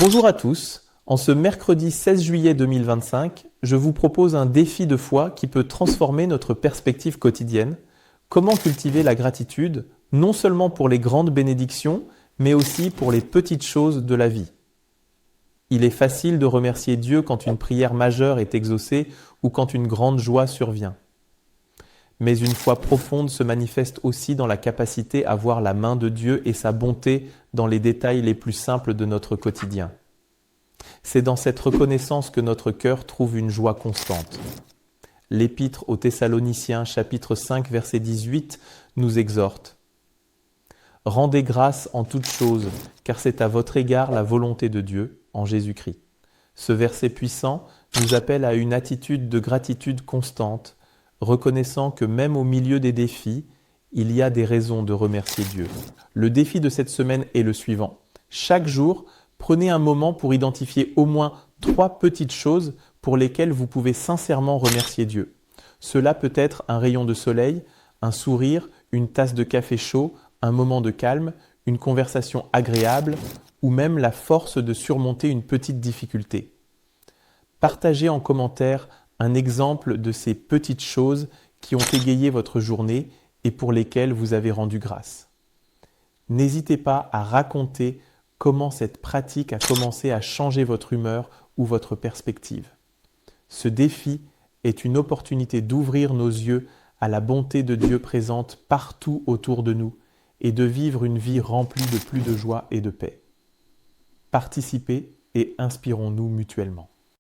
Bonjour à tous, en ce mercredi 16 juillet 2025, je vous propose un défi de foi qui peut transformer notre perspective quotidienne. Comment cultiver la gratitude, non seulement pour les grandes bénédictions, mais aussi pour les petites choses de la vie. Il est facile de remercier Dieu quand une prière majeure est exaucée ou quand une grande joie survient. Mais une foi profonde se manifeste aussi dans la capacité à voir la main de Dieu et sa bonté dans les détails les plus simples de notre quotidien. C'est dans cette reconnaissance que notre cœur trouve une joie constante. L'Épître aux Thessaloniciens, chapitre 5, verset 18, nous exhorte. « Rendez grâce en toutes choses, car c'est à votre égard la volonté de Dieu, en Jésus-Christ. » Ce verset puissant nous appelle à une attitude de gratitude constante, reconnaissant que même au milieu des défis, il y a des raisons de remercier Dieu. Le défi de cette semaine est le suivant. Chaque jour, prenez un moment pour identifier au moins 3 petites choses pour lesquelles vous pouvez sincèrement remercier Dieu. Cela peut être un rayon de soleil, un sourire, une tasse de café chaud, un moment de calme, une conversation agréable ou même la force de surmonter une petite difficulté. Partagez en commentaire un exemple de ces petites choses qui ont égayé votre journée et pour lesquelles vous avez rendu grâce. N'hésitez pas à raconter comment cette pratique a commencé à changer votre humeur ou votre perspective. Ce défi est une opportunité d'ouvrir nos yeux à la bonté de Dieu présente partout autour de nous et de vivre une vie remplie de plus de joie et de paix. Participez et inspirons-nous mutuellement.